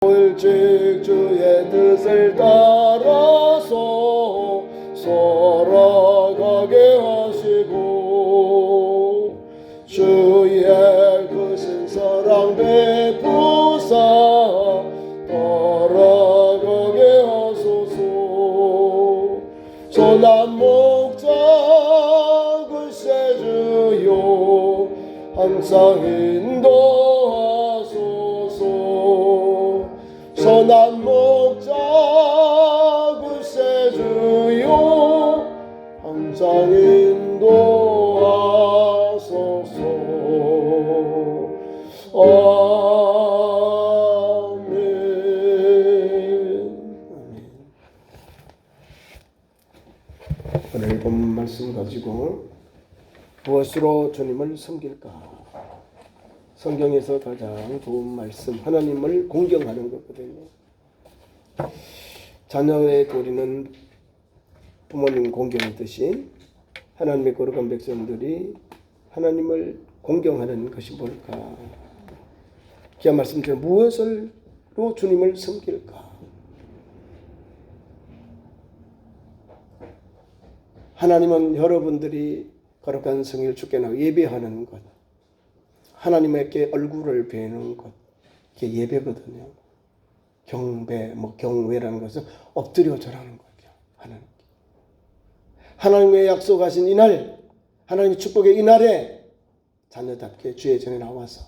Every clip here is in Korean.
일찍 주의 뜻을 따라서 살아가게 하시고 주의 크신 사랑 베푸사 따라가게 하소서. 선한 목자 글쎄 주여 항상 인도하소서. 선한 목자 글쎄 주여 항상 인도하소서. 아멘. 오늘 본 말씀 가지고 무엇으로 주님을 섬길까? 성경에서 가장 좋은 말씀, 하나님을 공경하는 거거든요. 자녀의 도리는 부모님 공경하듯이 하나님의 거룩한 백성들이 하나님을 공경하는 것이 뭘까? 귀한 말씀처럼 무엇으로 주님을 섬길까? 하나님은 여러분들이 거룩한 성일 주께 나가 예배하는 것, 하나님께 얼굴을 뵈는 것, 이게 예배거든요. 경배, 경외라는 것은 엎드려 절하는 거죠. 하나님의 약속하신 이날, 하나님의 축복의 이날에 자녀답게 주의 전에 나와서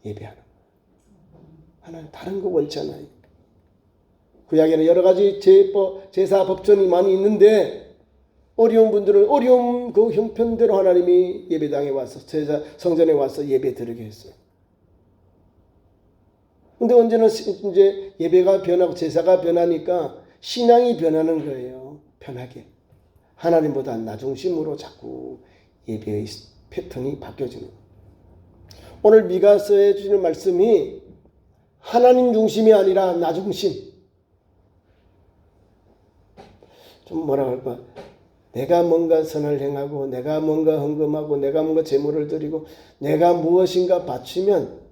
예배하는 거예요. 하나님 다른 거 원치 않아요. 구약에는 여러 가지 제사 법전이 많이 있는데 어려운 분들은 어려운 그 형편대로 하나님이 예배당에 와서 성전에 와서 예배 드리게 했어요. 근데 언제는 이제 예배가 변하고 제사가 변하니까 신앙이 변하는 거예요. 편하게. 하나님보다 나 중심으로 자꾸 예배의 패턴이 바뀌어지는 거예요. 오늘 미가서에 주시는 말씀이 하나님 중심이 아니라 나 중심. 좀 뭐라 할까? 내가 뭔가 선을 행하고 내가 뭔가 헌금하고 내가 뭔가 제물을 드리고 내가 무엇인가 바치면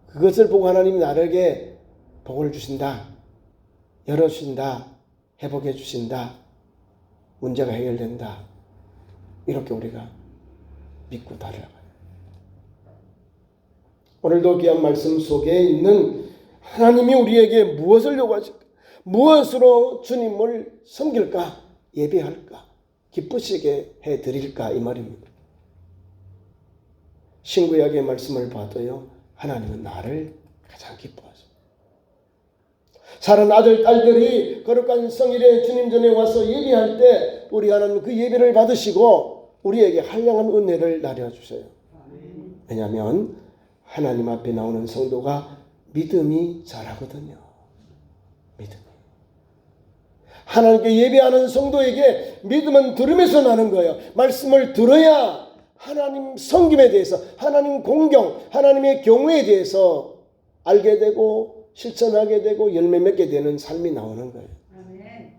그것을 보고 하나님이 나에게 복을 주신다, 열어주신다, 회복해 주신다, 문제가 해결된다, 이렇게 우리가 믿고 달려가요. 오늘도 귀한 말씀 속에 있는 하나님이 우리에게 무엇을 요구하실까? 무엇으로 주님을 섬길까? 예배할까? 기쁘시게 해드릴까? 이 말입니다. 신구약의 말씀을 봐도요, 하나님은 나를 가장 기뻐하죠. 사는 아들, 딸들이 거룩한 성일에 주님 전에 와서 예배할 때 우리 하나님 그 예배를 받으시고 우리에게 한량한 은혜를 나눠주셔요. 왜냐하면 하나님 앞에 나오는 성도가 믿음이 자라거든요. 믿음. 하나님께 예배하는 성도에게 믿음은 들음에서 나는 거예요. 말씀을 들어야 하나님 섬김에 대해서, 하나님 공경, 하나님의 경외에 대해서 알게 되고 실천하게 되고 열매 맺게 되는 삶이 나오는 거예요. 아멘.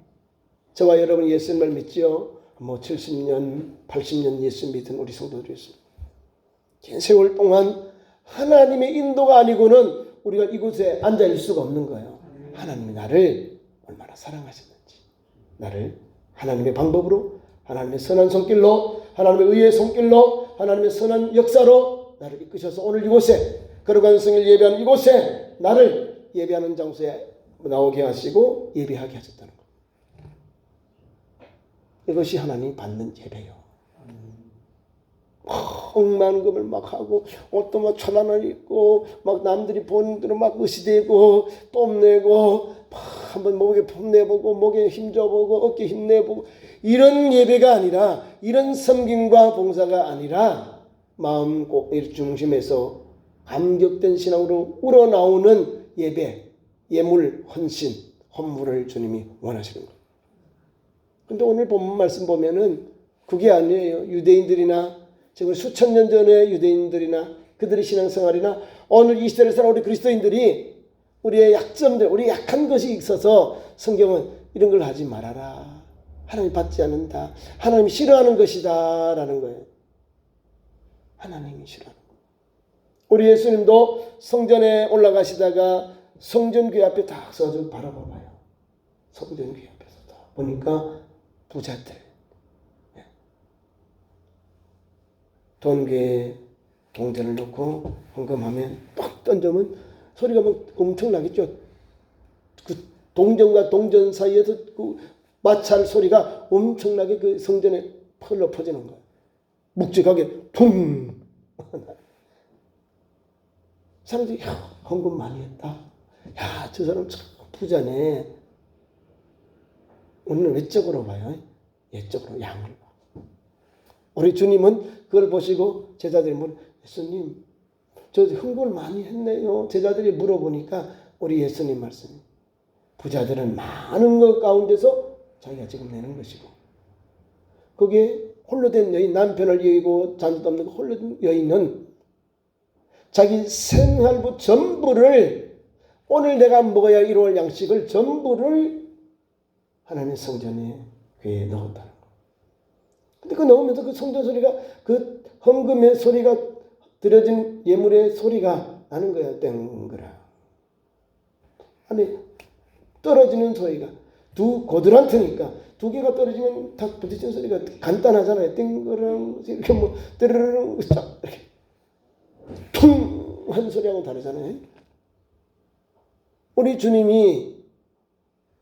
저와 여러분 예수님을 믿지요? 70년, 80년 예수 믿은 우리 성도들이 있습니다. 긴 세월 동안 하나님의 인도가 아니고는 우리가 이곳에 앉아있을 수가 없는 거예요. 하나님이 나를 얼마나 사랑하시는지, 나를 하나님의 방법으로, 하나님의 선한 손길로, 하나님의 의의 손길로, 하나님의 선한 역사로 나를 이끄셔서 오늘 이곳에 거룩한 성일 예배하는 이곳에 나를 예배하는 장소에 나오게 하시고 예배하게 하셨다는 것. 이것이 하나님이 받는 예배요. 억만금을 막 하고 옷도 막 천안을 입고 막 남들이 보는 대로 막 의시되고 뽐내고 막 한번 목에 뽐내보고 목에 힘줘보고 어깨 힘내보고 이런 예배가 아니라, 이런 섬김과 봉사가 아니라 마음 꼭 중심에서 감격된 신앙으로 우러나오는 예배, 예물, 헌신, 헌물을 주님이 원하시는 거예요. 근데 오늘 본문 말씀 보면은 그게 아니에요. 유대인들이나 지금 수천 년 전의 유대인들이나 그들의 신앙생활이나 오늘 이 시대를 살아 우리 그리스도인들이 우리의 약점들, 우리 약한 것이 있어서 성경은 이런 걸 하지 말아라. 하나님 받지 않는다. 하나님이 싫어하는 것이다. 라는 거예요. 하나님이 싫어하는 거예요. 우리 예수님도 성전에 올라가시다가 성전교회 앞에 딱 서서 바라봐봐요. 성전교회 앞에서 딱 보니까 부자들 돈교회 동전을 넣고 헌금하면 빡 던져면 소리가 막 엄청나겠죠. 그 동전과 동전 사이에서 그 마찰 소리가 엄청나게 그 성전에 펄러 퍼지는 거예요. 묵직하게 퉁. 사람들이 야, 헌금 많이 했다. 야, 저 사람 참 부자네. 우리는 외적으로 봐요. 예적으로 양을 봐. 우리 주님은 그걸 보시고 제자들이 예수님, 저 헌금을 많이 했네요. 제자들이 물어보니까 우리 예수님 말씀이 부자들은 많은 것 가운데서 자기가 지금 내는 것이고 거기에 홀로 된 여인, 남편을 이기고 자녀도 없는 홀로 된 여인은 자기 생활부 전부를 오늘 내가 먹어야 이루어질 양식을 전부를 하나님의 성전에 교회에 넣었다는 거. 근데 그 넣으면서 그 성전 소리가 그 헌금의 소리가 드려진 예물의 소리가 나는 거야. 땡그라. 아니 떨어지는 소리가 두 고드란트니까 두 개가 떨어지면 다 부딪히는 소리가 간단하잖아요. 땡그랑 이렇게 뭐 뜨르릉 쫙 이렇게 퉁 하는 소리하고 다르잖아요. 우리 주님이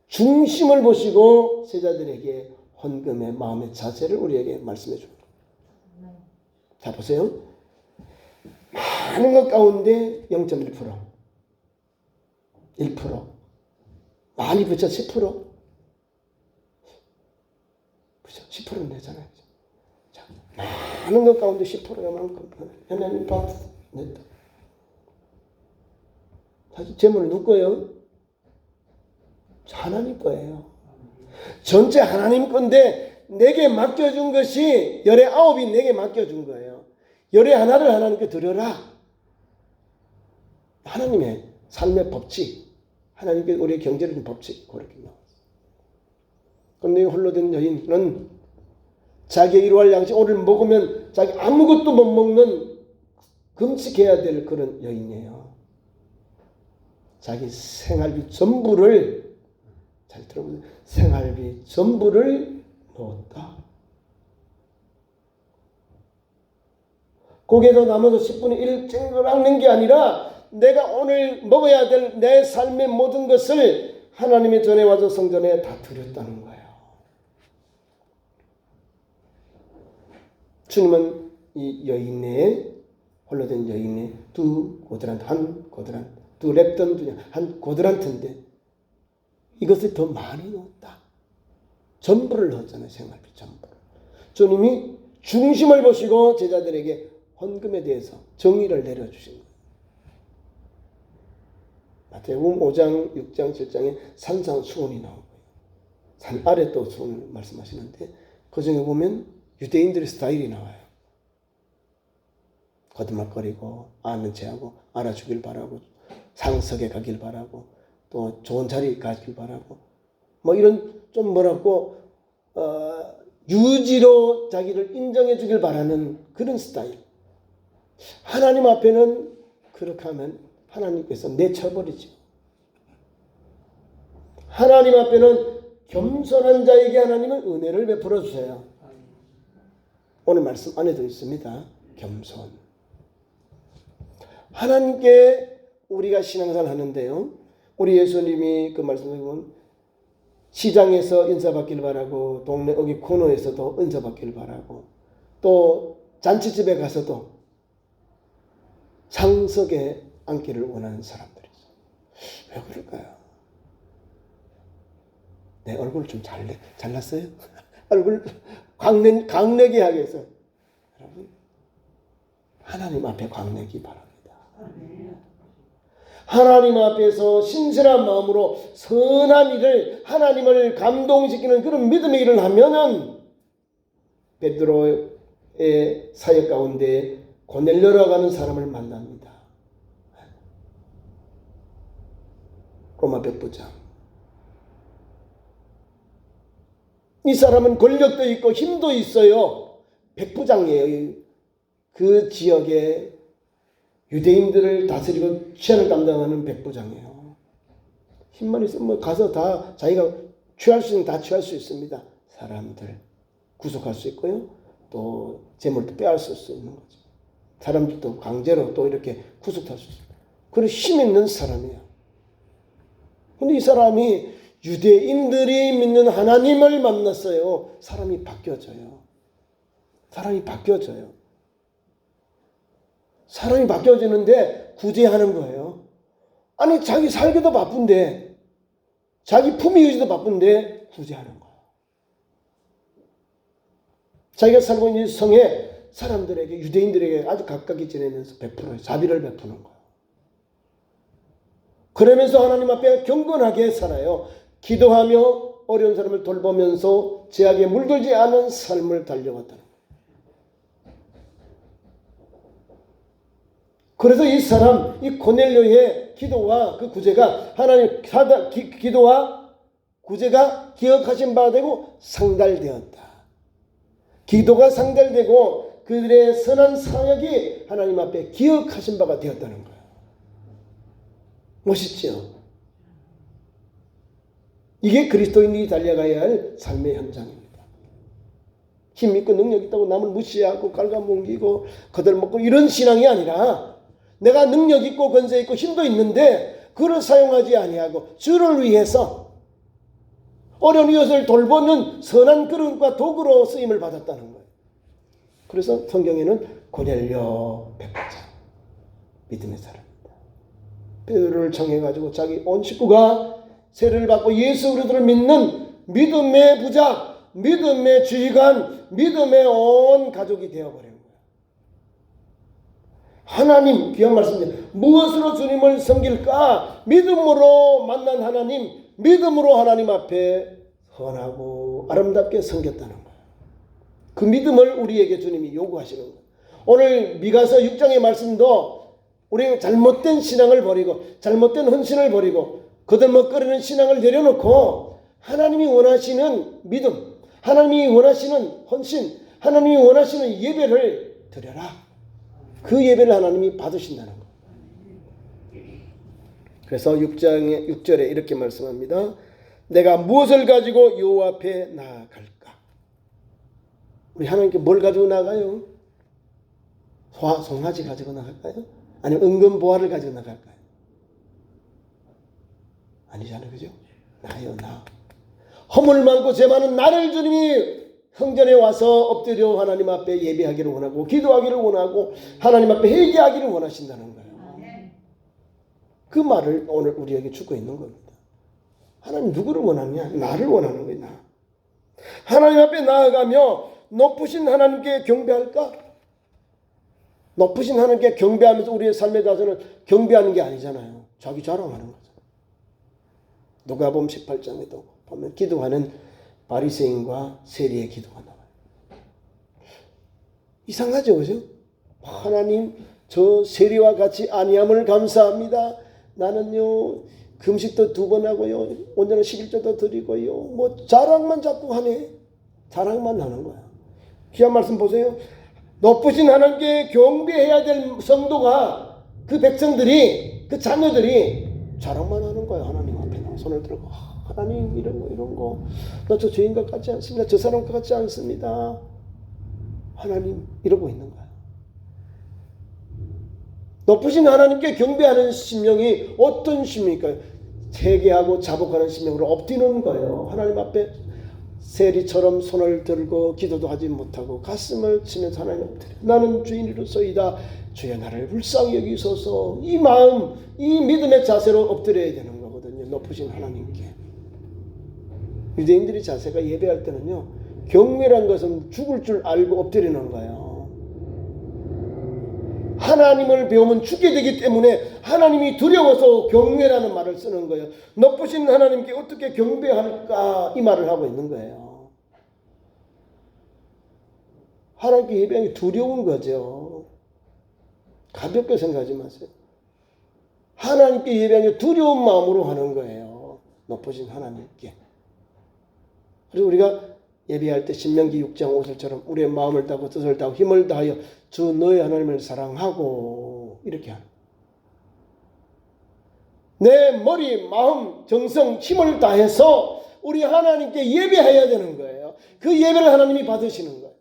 중심을 보시고 제자들에게 헌금의 마음의 자세를 우리에게 말씀해 줍니다. 자 보세요. 많은 것 가운데 0.1%, 1%, 많이 붙여 10%, 그죠? 10%는 되잖아요. 자, 많은 것 가운데 10%만큼 하나님 박수 냈다. 사실 재물은 누구 거예요? 하나님 거예요. 전체 하나님 건데 내게 맡겨준 것이 열의 9이 내게 맡겨준 거예요. 열의 하나를 하나님께 드려라. 하나님의 삶의 법칙, 하나님께 우리의 경제적인 법칙 그렇게 나왔어요. 그런데 홀로 된 여인은 자기의 이루어질 양식 오늘 먹으면 자기 아무것도 못 먹는 금식해야 될 그런 여인이에요. 자기 생활비 전부를 잘 들어보세요. 생활비 전부를 넣었다. 거기에서 남아서 10분의 1 쨍그랑낸 게 아니라 내가 오늘 먹어야 될 내 삶의 모든 것을 하나님의 전에 와서 성전에 다 드렸다는 거예요. 주님은 이 여인의 홀로 된 여인의 두 고드란트, 한 고드란트, 두 랩던 한 고드란트인데 이것을 더 많이 넣었다. 전부를 넣었잖아요. 생활비 전부를. 주님이 중심을 보시고 제자들에게 헌금에 대해서 정의를 내려주신 거예요. 마태복음 5장, 6장, 7장에 산상수훈이 나온 거예요. 산 아래 또 수훈을 말씀하시는데 그 중에 보면 유대인들의 스타일이 나와요. 거듭말거리고 아는 체하고 알아주길 바라고 상석에 가길 바라고 또 좋은 자리 가길 바라고 뭐 이런 좀 뭐라고 유지로 자기를 인정해 주길 바라는 그런 스타일. 하나님 앞에는 그렇게 하면 하나님께서 내쳐버리죠. 하나님 앞에는 겸손한 자에게 하나님은 은혜를 베풀어 주세요. 오늘 말씀 안에도 있습니다. 겸손. 하나님께 우리가 신앙생활 하는데요. 우리 예수님이 그 말씀을 보면 시장에서 인사받기를 바라고 동네 어기 코너에서도 인사받기를 바라고 또 잔치집에 가서도 상석에 앉기를 원하는 사람들이 있어요. 왜 그럴까요? 내 얼굴 좀 잘났어요? 얼굴 강내게 하기 위해서 여러분 하나님 앞에 강내기 바랍니다. 하나님 앞에서 신실한 마음으로 선한 일을 하나님을 감동시키는 그런 믿음의 일을 하면은 베드로의 사역 가운데 고넬료라고 하는 사람을 만납니다. 로마 백부장. 이 사람은 권력도 있고 힘도 있어요. 백부장이에요. 그 지역에 유대인들을 다스리고 치안을 담당하는 백부장이에요. 힘만 있으면 뭐 가서 다 자기가 취할 수 있는 다 취할 수 있습니다. 사람들 구속할 수 있고요. 또 재물도 빼앗을 수 있는 거죠. 사람들도 강제로 또 이렇게 구속할 수 있어요. 그런 힘 있는 사람이에요. 근데 이 사람이 유대인들이 믿는 하나님을 만났어요. 사람이 바뀌어져요. 사람이 바뀌어져요. 사람이 바뀌어지는데 구제하는 거예요. 아니 자기 살기도 바쁜데 자기 품위 유지도 바쁜데 구제하는 거예요. 자기가 살고 있는 성에 사람들에게 유대인들에게 아주 가깝게 지내면서 베풀어요. 자비를 베푸는 거예요. 그러면서 하나님 앞에 경건하게 살아요. 기도하며 어려운 사람을 돌보면서 죄악에 물들지 않은 삶을 달려왔다는 거예요. 그래서 이 사람, 이 고넬료의 기도와 그 구제가 하나님 기도와 구제가 기억하신 바 되고 상달되었다. 기도가 상달되고 그들의 선한 사역이 하나님 앞에 기억하신 바가 되었다는 거예요. 멋있죠? 이게 그리스도인이 달려가야 할 삶의 현장입니다. 힘 있고 능력 있다고 남을 무시하고 깔아뭉기고 거들먹고 이런 신앙이 아니라 내가 능력 있고 권세 있고 힘도 있는데 그를 사용하지 아니하고 주를 위해서 어려운 이웃을 돌보는 선한 그릇과 도구로 쓰임을 받았다는 거예요. 그래서 성경에는 고넬료 백부장 믿음의 사람입니다. 베드로를 청해가지고 자기 온 식구가 세례를 받고 예수 그리스도를 믿는 믿음의 부자, 믿음의 지휘관, 믿음의 온 가족이 되어버린 거예요. 하나님, 귀한 말씀입니다. 무엇으로 주님을 섬길까? 믿음으로 만난 하나님, 믿음으로 하나님 앞에 선하고 아름답게 섬겼다는 거예요. 그 믿음을 우리에게 주님이 요구하시는 거예요. 오늘 미가서 6장의 말씀도 우리가 잘못된 신앙을 버리고 잘못된 헌신을 버리고 거들먹거리는 신앙을 내려놓고 하나님이 원하시는 믿음, 하나님이 원하시는 헌신, 하나님이 원하시는 예배를 드려라. 그 예배를 하나님이 받으신다는 거예요. 그래서 6절에 이렇게 말씀합니다. 내가 무엇을 가지고 여호와 앞에 나아갈까? 우리 하나님께 뭘 가지고 나가요? 송아지 가지고 나갈까요? 아니면 은금보화를 가지고 나갈까요? 아니잖아요. 그죠? 나요, 나. 허물 많고 죄 많은 나를 주님이 성전에 와서 엎드려 하나님 앞에 예배하기를 원하고 기도하기를 원하고 하나님 앞에 회개하기를 원하신다는 거예요. 그 말을 오늘 우리에게 주고 있는 겁니다. 하나님 누구를 원하느냐? 나를 원하는 거예요. 나. 하나님 앞에 나아가며 높으신 하나님께 경배할까? 높으신 하나님께 경배하면서 우리의 삶에 가서는 경배하는 게 아니잖아요. 자기 자랑하는 거죠. 누가복음 18장에도 보면 기도하는 바리새인과 세리의 기도가 나와요. 이상하죠, 그죠? 하나님, 저 세리와 같이 아니함을 감사합니다. 나는요 금식도 2번 하고요, 온전한 11조도 드리고요, 뭐 자랑만 자꾸 하네. 자랑만 하는 거야. 귀한 말씀 보세요. 높으신 하나님께 경배해야 될 성도가, 그 백성들이, 그 자녀들이 자랑만 하는 거예요. 하나님 앞에 손을 들고 하나님 이런 거 나 저 죄인과 같지 않습니다. 저 사람과 같지 않습니다. 하나님 이러고 있는 거예요. 높으신 하나님께 경배하는 심령이 어떤 심령일까요? 회개하고 자복하는 심령으로 엎드리는 거예요. 하나님 앞에 세리처럼 손을 들고 기도도 하지 못하고 가슴을 치면서 하나님 엎드려 나는 주인이로소이다. 주여 나를 불쌍히 여기소서. 이 마음, 이 믿음의 자세로 엎드려야 되는 거거든요. 높으신 하나님께. 유대인들의 자세가 예배할 때는요, 경외란 것은 죽을 줄 알고 엎드리는 거예요. 하나님을 배우면 죽게 되기 때문에 하나님이 두려워서 경외라는 말을 쓰는 거예요. 높으신 하나님께 어떻게 경배할까, 이 말을 하고 있는 거예요. 하나님께 예배하기 두려운 거죠. 가볍게 생각하지 마세요. 하나님께 예배하기 두려운 마음으로 하는 거예요. 높으신 하나님께. 그래서 우리가 예배할 때 신명기 6장 5절처럼 우리의 마음을 다하고 뜻을 다하고 힘을 다하여 주 너의 하나님을 사랑하고 이렇게 하는. 내 머리, 마음, 정성, 힘을 다해서 우리 하나님께 예배해야 되는 거예요. 그 예배를 하나님이 받으시는 거예요.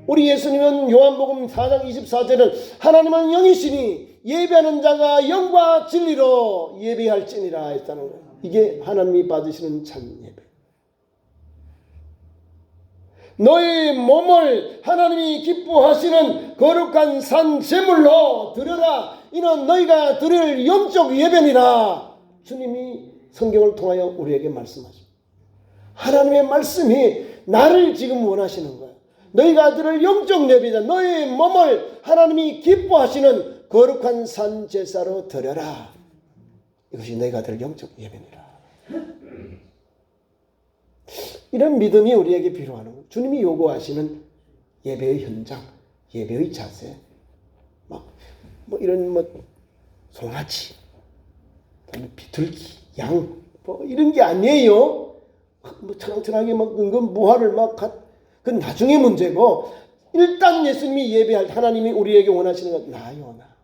우리 예수님은 요한복음 4장 24절은 하나님은 영이시니 예배하는 자가 영과 진리로 예배할지니라 했다는 거예요. 이게 하나님이 받으시는 참 예배. 너의 몸을 하나님이 기뻐하시는 거룩한 산 제물로 드려라. 이는 너희가 드릴 영적 예배니라. 주님이 성경을 통하여 우리에게 말씀하십니다. 하나님의 말씀이 나를 지금 원하시는 거예요. 너희가 드릴 영적 예배다. 너의 몸을 하나님이 기뻐하시는 거룩한 산 제사로 드려라. 이것이 너희가 드릴 영적 예배니라. 이런 믿음이 우리에게 필요한 거예요. 주님이 요구하시는 예배의 현장, 예배의 자세, 뭐 이런 송아지, 비둘기, 양, 이런 게 아니에요. 트랑트랑하게 은근 무화를 그건 나중에 문제고, 일단 예수님이 예배할 하나님이 우리에게 원하시는 건 나요, 나.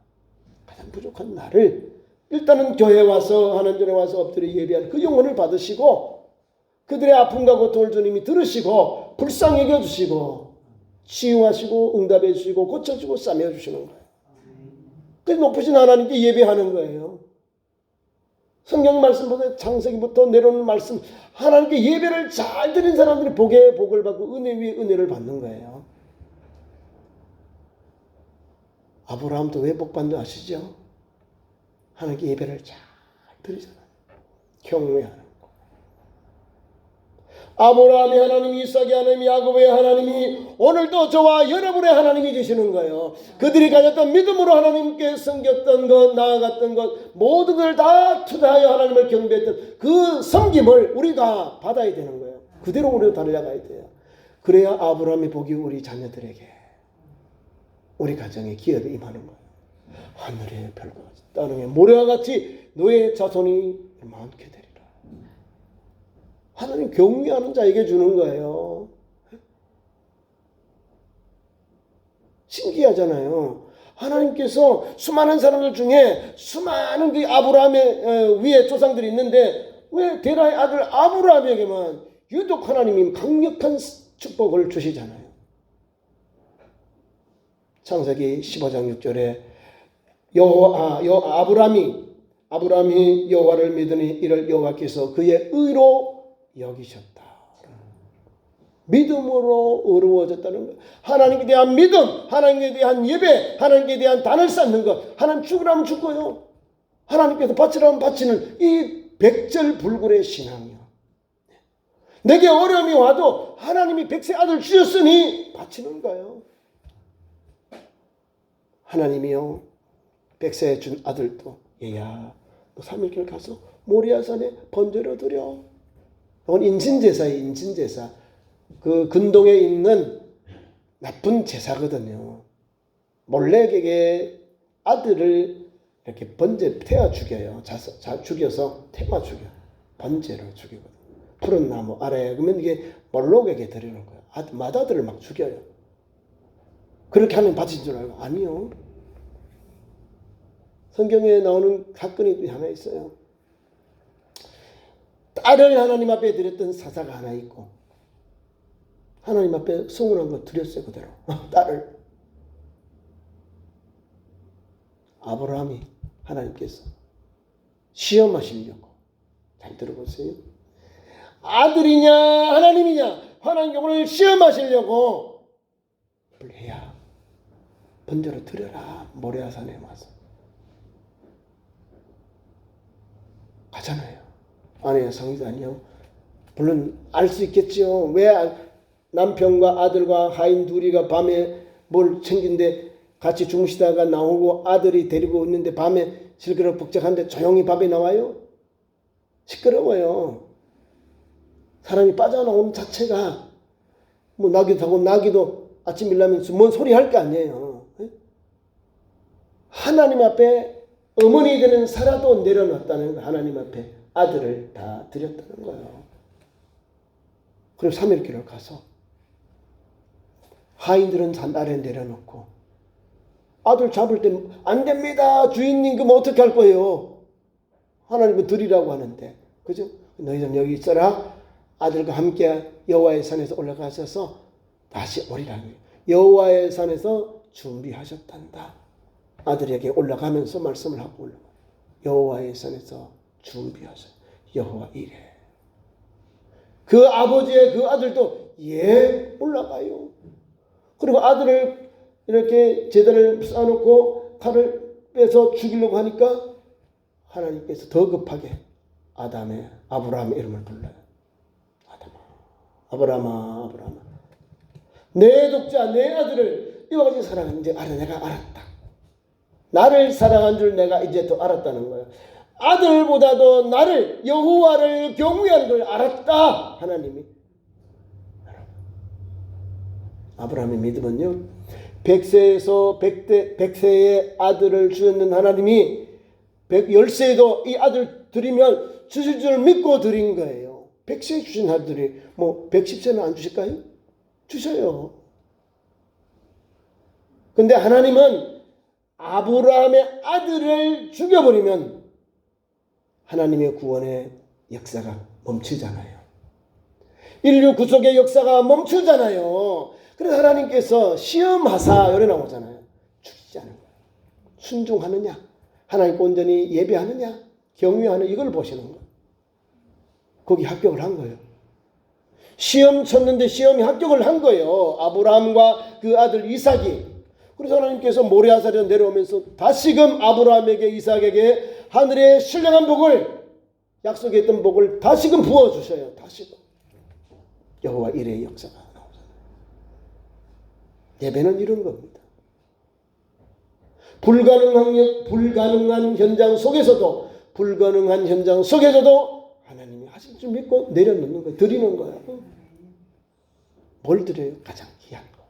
가장 부족한 나를 일단은 교회에 와서 하나님 전에 와서 엎드려 예배하는 그 영혼을 받으시고, 그들의 아픔과 고통을 주님이 들으시고 불쌍히 여겨주시고 치유하시고 응답해 주시고 고쳐주고 싸매어 주시는 거예요. 그래서 높으신 하나님께 예배하는 거예요. 성경 말씀보다 창세기부터 내려오는 말씀, 하나님께 예배를 잘 드린 사람들이 복에 복을 받고 은혜 위에 은혜를 받는 거예요. 아브라함도 왜 복 받는 줄 아시죠? 하나님께 예배를 잘 드리잖아요. 경외하는 거. 아브라함의 하나님, 이삭의 하나님, 야곱의 하나님이 오늘도 저와 여러분의 하나님이 되시는 거예요. 그들이 가졌던 믿음으로 하나님께 섬겼던 것, 나아갔던 것, 모든 걸 다 투자하여 하나님을 경배했던 그 섬김을 우리가 받아야 되는 거예요. 그대로 우리도 달려가야 돼요. 그래야 아브라함의 복이 우리 자녀들에게, 우리 가정에 기업에 임하는 거예요. 하늘의 별과 같이 땅의 모래와 같이 너의 자손이 많게 되리라. 하나님 경외하는 자에게 주는 거예요. 신기하잖아요. 하나님께서 수많은 사람들 중에 수많은 그 아브라함의 위에 조상들이 있는데 왜 데라의 아들 아브라함에게만 유독 하나님이 강력한 축복을 주시잖아요. 창세기 15장 6절에 아브라함이 여호와를 믿으니 이를 여호와께서 그의 의로 여기셨다. 믿음으로 의로워졌다는 것. 하나님께 대한 믿음, 하나님께 대한 예배, 하나님께 대한 단을 쌓는 것. 하나님 죽으라면 죽어요. 하나님께서 바치라면 바치는 이 백절불굴의 신앙이요. 내게 어려움이 와도 하나님이 백세 아들 주셨으니 바치는 거예요. 하나님이요, 백세에 준 아들도 얘야 너 3일길 가서 모리아산에 번제로 드려. 이건 인신제사예요. 인신제사. 그 근동에 있는 나쁜 제사거든요. 몰렉에게 아들을 이렇게 번제 태워 죽여요. 죽여서 태워 죽여. 번제로 죽이거든요. 푸른 나무 아래에. 그러면 이게 몰록에게 드리는 거예요. 맏아들을 막 죽여요. 그렇게 하면 바친 줄 알고. 아니요. 성경에 나오는 사건이 하나 있어요. 딸을 하나님 앞에 드렸던 사사가 하나 있고, 하나님 앞에 서운한 거 드렸어요. 그대로 딸을. 아브라함이 하나님께서 시험하시려고, 잘 들어보세요, 아들이냐 하나님이냐 하나님 오늘 시험하시려고 해야 번제로 드려라. 모리아산에 와서 가잖아요. 아내의 성의다니요. 물론 알 수 있겠죠. 왜 남편과 아들과 하인 둘이가 밤에 뭘 챙긴데 같이 주무시다가 나오고 아들이 데리고 있는데 밤에 시끄럽복잡한데 조용히 밥에 나와요? 시끄러워요. 사람이 빠져나오는 자체가 뭐 나기도 하고 나기도 아침 일나면 뭔 소리 할 게 아니에요. 하나님 앞에 어머니 되는 사라도 내려놨다는 거. 하나님 앞에 아들을 다 드렸다는 거예요. 그리고 3일길을 가서 하인들은 산아래 내려놓고 아들 잡을 때 안 됩니다 주인님. 그럼 어떻게 할 거예요? 하나님은 드리라고 하는데, 그죠? 너희는 여기 있어라. 아들과 함께 여호와의 산에서 올라가셔서 다시 오리라. 여호와의 산에서 준비하셨단다. 아들에게 올라가면서 말씀을 하고 올라가. 여호와의 산에서 준비하셨. 여호와 이래. 그 아버지의 그 아들도 예 올라가요. 그리고 아들을 이렇게 제단을 쌓아놓고 칼을 빼서 죽이려고 하니까 하나님께서 더 급하게 아브라함의 이름을 불러요. 아브라함아. 내 독자 내 아들을 이와 같이 사랑하는지 내가 알았다. 나를 사랑한 줄 내가 이제 더 알았다는 거예요. 아들보다도 나를 여호와를 경외하는 걸 알았다. 하나님이. 아브라함의 믿음은요, 100세에서 100세의 아들을 주셨는 하나님이 10세에도 이 아들 드리면 주실 줄 믿고 드린 거예요. 100세에 주신 아들이 110세는 안 주실까요? 주셔요. 근데 하나님은 아브라함의 아들을 죽여버리면 하나님의 구원의 역사가 멈추잖아요. 인류 구속의 역사가 멈추잖아요. 그래서 하나님께서 시험하사 요래 나오잖아요. 죽이지 않은 거예요. 순종하느냐, 하나님께 온전히 예배하느냐, 경외하느냐, 이걸 보시는 거예요. 거기 합격을 한 거예요. 시험 쳤는데 시험이 합격을 한 거예요. 아브라함과 그 아들 이삭이. 그래서 하나님께서 모리아산에서 내려오면서 다시금 아브라함에게 이삭에게 하늘의 신령한 복을, 약속했던 복을 다시금 부어주셔요. 다시금. 여호와 이레의 역사가 나오잖아요. 예배는 이런 겁니다. 불가능한 현장 속에서도 하나님이 하실 줄 믿고 내려놓는 거예요. 드리는 거예요. 뭘 드려요? 가장 귀한 거.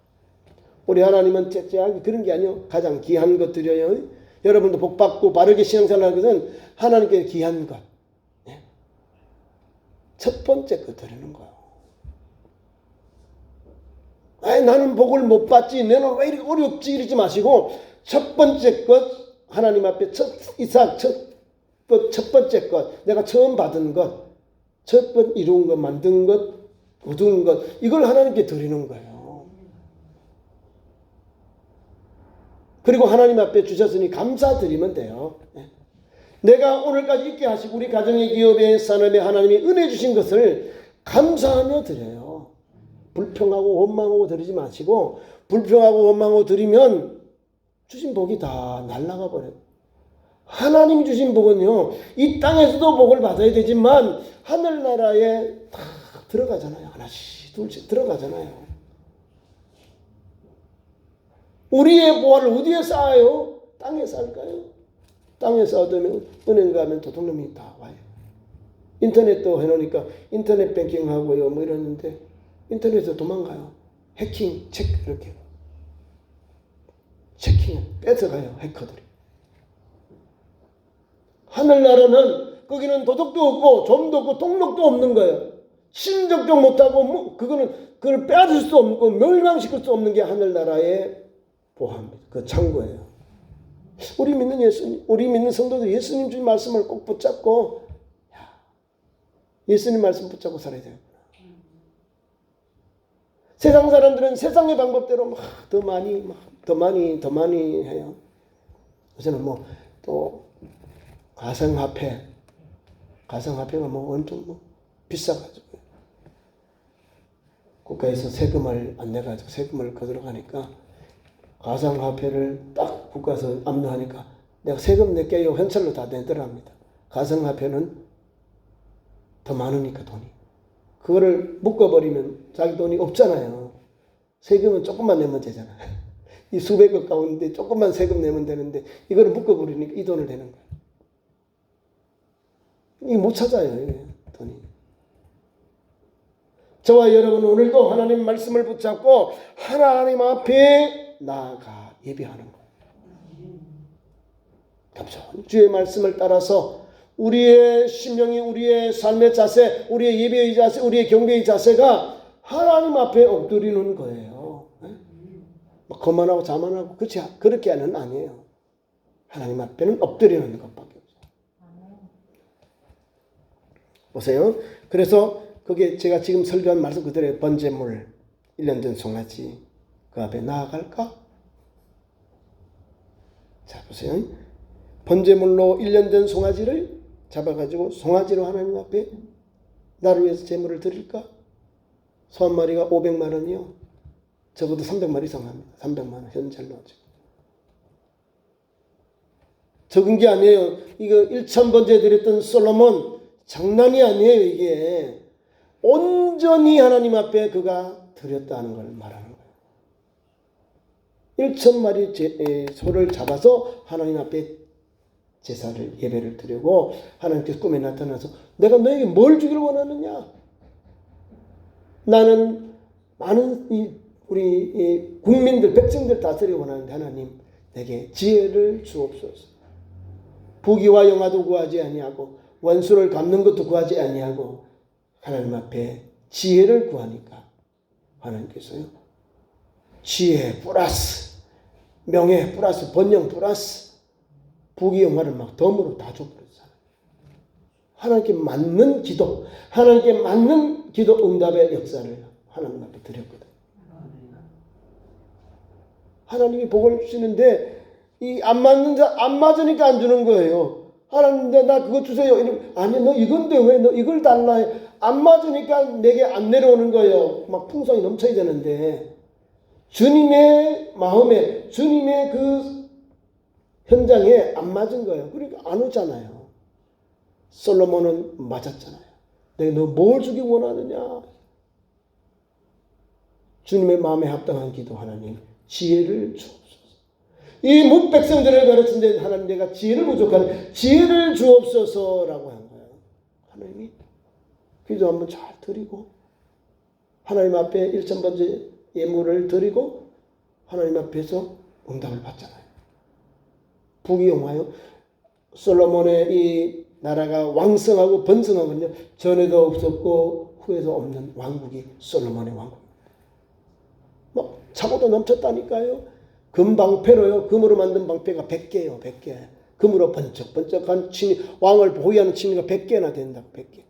우리 하나님은 째째하게 그런 게 아니요. 가장 귀한 것 드려요. 여러분도 복받고 바르게 신앙생활하는 것은 하나님께 귀한 것. 첫 번째 거 드리는 거예요. 나는 복을 못 받지, 너는 왜 이렇게 어렵지, 이러지 마시고 첫 번째 것, 하나님 앞에 첫 번째 것, 내가 처음 받은 것, 첫 번 이룬 것, 만든 것, 거둔 것, 이걸 하나님께 드리는 거예요. 그리고 하나님 앞에 주셨으니 감사드리면 돼요. 내가 오늘까지 있게 하시고 우리 가정의, 기업의, 산업에 하나님이 은혜 주신 것을 감사하며 드려요. 불평하고 원망하고 드리지 마시고, 불평하고 원망하고 드리면 주신 복이 다 날아가 버려요. 하나님이 주신 복은요, 이 땅에서도 복을 받아야 되지만 하늘나라에 다 들어가잖아요. 하나씩 둘씩 들어가잖아요. 우리의 보화를 어디에 쌓아요? 땅에 쌓을까요? 땅에 쌓아두면 은행 가면 도둑놈이 다 와요. 인터넷도 해놓으니까 인터넷 뱅킹하고요 뭐 이러는데 인터넷에서 도망가요. 해킹 이렇게 체킹 뺏어가요. 해커들이. 하늘나라는 거기는 도둑도 없고 좀도 없고 동력도 없는 거예요. 신적도 못하고 그걸 빼앗을 수 없고 멸망시킬 수 없는 게 하늘나라의 보화입니다. 그 창고예요. 우리 믿는 성도들 예수님 주신 말씀을 꼭 붙잡고 예수님 말씀 붙잡고 살아야 돼요. 세상 사람들은 세상의 방법대로 더 많이 해요. 요새는 또 가상화폐가 엄청 비싸가지고 국가에서 세금을 안 내가지고 세금을 거들어가니까 가상화폐를 딱 국가에서 압류하니까 내가 세금 낼게요. 현찰로 다 내더랍니다. 가상화폐는 더 많으니까 돈이. 그거를 묶어버리면 자기 돈이 없잖아요. 세금은 조금만 내면 되잖아요. 이 수백억 가운데 조금만 세금 내면 되는데 이거를 묶어버리니까 이 돈을 내는 거예요. 이게 못 찾아요. 돈이. 저와 여러분 오늘도 하나님 말씀을 붙잡고 하나님 앞에 나아가 예배하는 거예요. 주의 말씀을 따라서 우리의 심령이, 우리의 삶의 자세, 우리의 예배의 자세, 우리의 경배의 자세가 하나님 앞에 엎드리는 거예요. 거만하고 자만하고 그렇게 하는 아니에요. 하나님 앞에는 엎드리는 것밖에 없어요. 보세요. 그래서 그게 제가 지금 설교한 말씀 그대로 번제물 1년 된 송아지 그 앞에 나아갈까? 자 보세요. 번제물로 1년 된 송아지를 잡아가지고 송아지로 하나님 앞에 나를 위해서 제물을 드릴까? 소 한 마리가 500만 원이요. 적어도 300마리 이상 합니다. 300만 원 현찰로 하죠. 적은 게 아니에요. 이거 1,000번째 드렸던 솔로몬 장난이 아니에요. 이게 온전히 하나님 앞에 그가 드렸다는 걸 말하는 거예요. 1,000마리 소를 잡아서 하나님 앞에 제사를 예배를 드리고 하나님께서 꿈에 나타나서 내가 너에게 뭘 주기를 원하느냐? 나는 많은 우리 국민들 백성들 다스리기 원하는데 하나님 내게 지혜를 주옵소서. 부귀와 영화도 구하지 아니하고 원수를 갚는 것도 구하지 아니하고 하나님 앞에 지혜를 구하니까 하나님께서요 지혜 플러스 명예 플러스 번영 플러스 부귀 영화를 막 덤으로 다 줘버렸잖아요. 하나님께 맞는 기도, 하나님께 맞는 기도 응답의 역사를 하나님 앞에 드렸거든요. 하나님이 복을 주시는데 이 안 맞으니까 안 주는 거예요. 하나님 나 그거 주세요. 아니 너 이건데 왜 너 이걸 달라 해. 안 맞으니까 내게 안 내려오는 거예요. 막 풍성이 넘쳐야 되는데 주님의 마음에 주님의 그 현장에 안 맞은 거예요. 그러니까 안 오잖아요. 솔로몬은 맞았잖아요. 내가 너 뭘 주기 원하느냐. 주님의 마음에 합당한 기도 하나님 지혜를 주옵소서. 이 뭇백성들을 가르치는데 하나님 내가 지혜를 부족하니 지혜를 주옵소서라고 한 거예요. 하나님이 기도 한번 잘 드리고 하나님 앞에 1,000번째 예물을 드리고 하나님 앞에서 응답을 받잖아요. 부귀영화요. 솔로몬의 이 나라가 왕성하고 번성하거든요. 전에도 없었고 후에도 없는 왕국이 솔로몬의 왕국. 뭐 차고도 넘쳤다니까요. 금방패로요. 금으로 만든 방패가 100개요. 100개. 금으로 번쩍번쩍한 취미, 왕을 보호하는 취미가 100개나 된다고. 100개.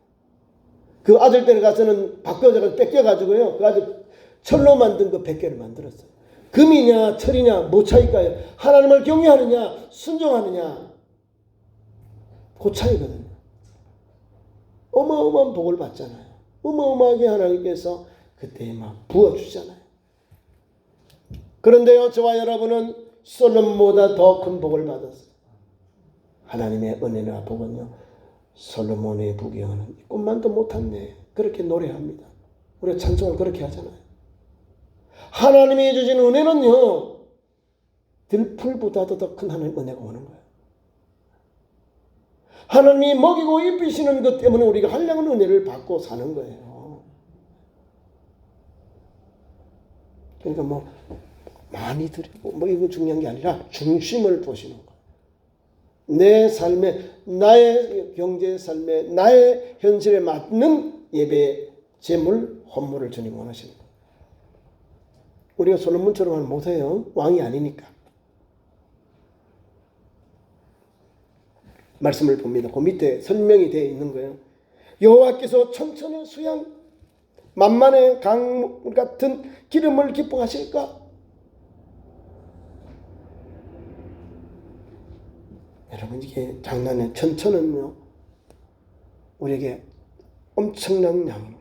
그 아들 때 가서는 바꿔서 뺏겨가지고요. 그 아들 철로 만든 그 100개를 만들었어요. 금이냐 철이냐 뭐 차이일까요? 하나님을 경외하느냐 순종하느냐 그 차이거든요. 어마어마한 복을 받잖아요. 어마어마하게 하나님께서 그때 막 부어주잖아요. 그런데요 저와 여러분은 솔로몬보다 더 큰 복을 받았어요. 하나님의 은혜나 복은요 솔로몬의 부귀영화는 꿈만도 못했네 그렇게 노래합니다. 우리가 찬송을 그렇게 하잖아요. 하나님이 주신 은혜는요 들풀보다도 더 큰 하나님의 은혜가 오는 거예요. 하나님이 먹이고 입히시는 것 때문에 우리가 한량의 은혜를 받고 사는 거예요. 그러니까 뭐 많이 드리고 뭐 이거 중요한 게 아니라 중심을 보시는 거예요. 내 삶에 나의 경제 삶에 나의 현실에 맞는 예배 제물 헌물을 주님 원하시는 거예요. 우리가 솔로몬처럼 못해요. 왕이 아니니까. 말씀을 봅니다. 그 밑에 설명이 되어 있는 거예요. 여호와께서 천천의 수양 만만의 강 같은 기름을 기뻐하실까? 여러분 이게 장난에 천천은요 우리에게 엄청난 양입니다.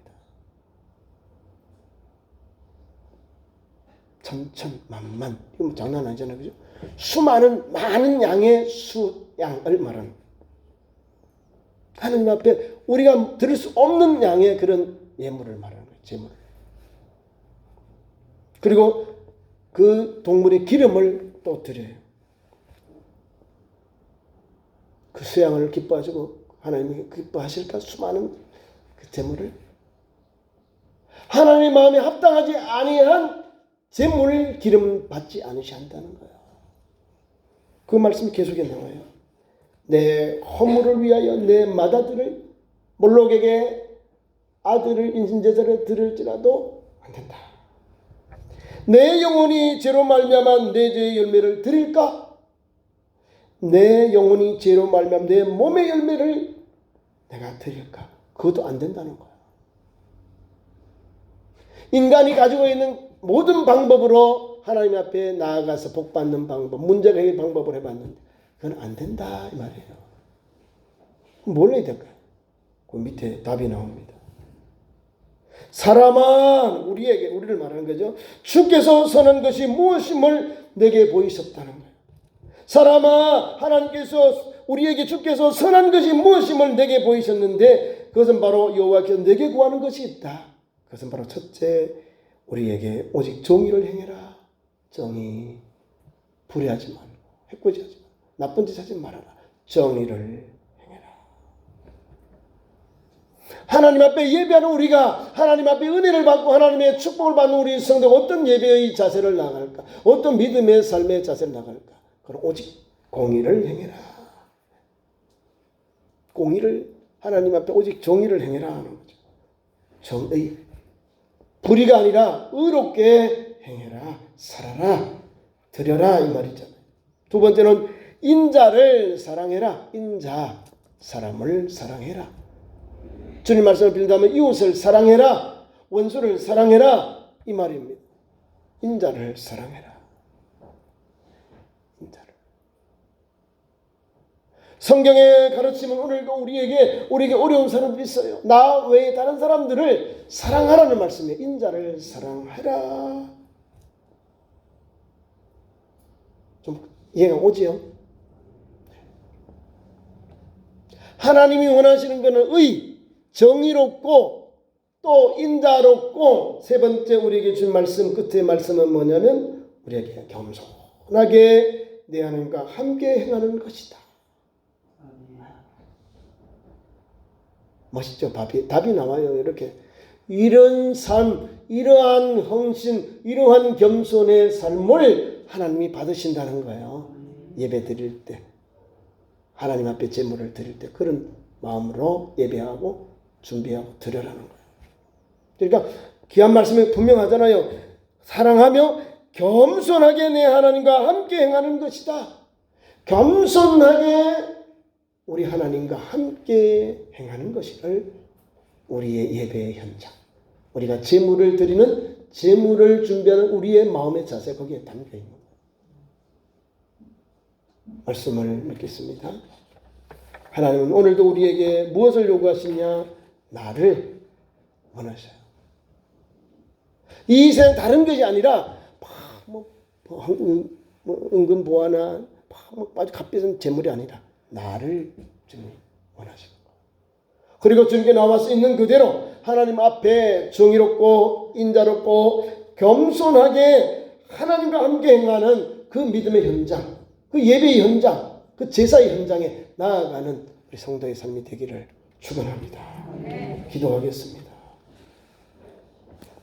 천천만만 이거 장난 아니잖아요. 그죠? 수많은 많은 양의 수양을 말하는 하나님 앞에 우리가 드릴 수 없는 양의 그런 예물을 말하는 거예요. 제물. 그리고 그 동물의 기름을 또 드려요. 그 수양을 기뻐하시고 하나님이 기뻐하실까? 수많은 그 제물을 하나님의 마음에 합당하지 아니한 제물 기름 받지 않으신다는 거예요. 그 말씀이 계속해 나와요. 내 허물을 위하여 내 맏아들을 몰록에게 아들을 인신제사를 드릴지라도 안 된다. 내 영혼이 죄로 말미암아 내 죄의 열매를 드릴까? 내 영혼이 죄로 말미암아 내 몸의 열매를 내가 드릴까? 그것도 안 된다는 거야. 인간이 가지고 있는 모든 방법으로 하나님 앞에 나아가서 복받는 방법, 문제가 해결 방법을 해봤는데 그건 안 된다 이 말이에요. 뭘 해야 될까요? 그 밑에 답이 나옵니다. 사람아, 우리를 말하는 거죠. 주께서 선한 것이 무엇임을 내게 보이셨다는 거예요. 사람아, 하나님께서 우리에게 주께서 선한 것이 무엇임을 내게 보이셨는데 그것은 바로 여호와께서 내게 구하는 것이 있다. 그것은 바로 첫째, 우리에게 오직 정의를 행해라. 정의, 불의하지 말고 해코지하지 말고 나쁜 짓 하지 말아라. 정의를 행해라. 하나님 앞에 예배하는 우리가 하나님 앞에 은혜를 받고 하나님의 축복을 받는 우리 성도 어떤 예배의 자세를 나갈까? 어떤 믿음의 삶의 자세를 나갈까? 그럼 오직 공의를 행해라. 공의를 하나님 앞에 오직 정의를 행해라 하는 거죠. 정의, 불의가 아니라 의롭게 행해라, 살아라, 드려라 이 말이잖아요. 두 번째는 인자를 사랑해라. 인자, 사람을 사랑해라. 주님 말씀을 빌다면 이웃을 사랑해라, 원수를 사랑해라 이 말입니다. 인자를 사랑해라. 인자를. 성경의 가르침은 오늘도 우리에게 어려운 사람들이 있어요. 나 외에 다른 사람들을 사랑하라는 말씀이에요. 인자를 사랑해라. 좀 이해가 오지요? 하나님이 원하시는 것은 정의롭고 또 인자롭고 세 번째 우리에게 준 말씀 끝의 말씀은 뭐냐면 우리에게 겸손하게 내 하나님과 함께 행하는 것이다. 멋있죠? 답이 나와요. 이렇게 이런 삶, 이러한 헌신, 이러한 겸손의 삶을 하나님이 받으신다는 거예요. 예배 드릴 때, 하나님 앞에 제물을 드릴 때 그런 마음으로 예배하고 준비하고 드려라는 거예요. 그러니까 귀한 말씀이 분명하잖아요. 사랑하며 겸손하게 내 하나님과 함께 행하는 것이다. 겸손하게 우리 하나님과 함께 행하는 것을 우리의 예배의 현장, 우리가 제물을 드리는 제물을 준비하는 우리의 마음의 자세 거기에 담겨 있는 거예요. 말씀을 맺겠습니다. 하나님은 오늘도 우리에게 무엇을 요구하시냐? 나를 원하셔요. 이 세상 다른 것이 아니라 은근 보아나 아주 값비싼 재물이 아니라 나를 주님 원하시는 거예요. 그리고 주님께 나와 서 있는 그대로 하나님 앞에 정의롭고 인자롭고 겸손하게 하나님과 함께 행하는 그 믿음의 현장, 그 예배의 현장, 그 제사의 현장에 나아가는 우리 성도의 삶이 되기를 축원합니다. 기도하겠습니다.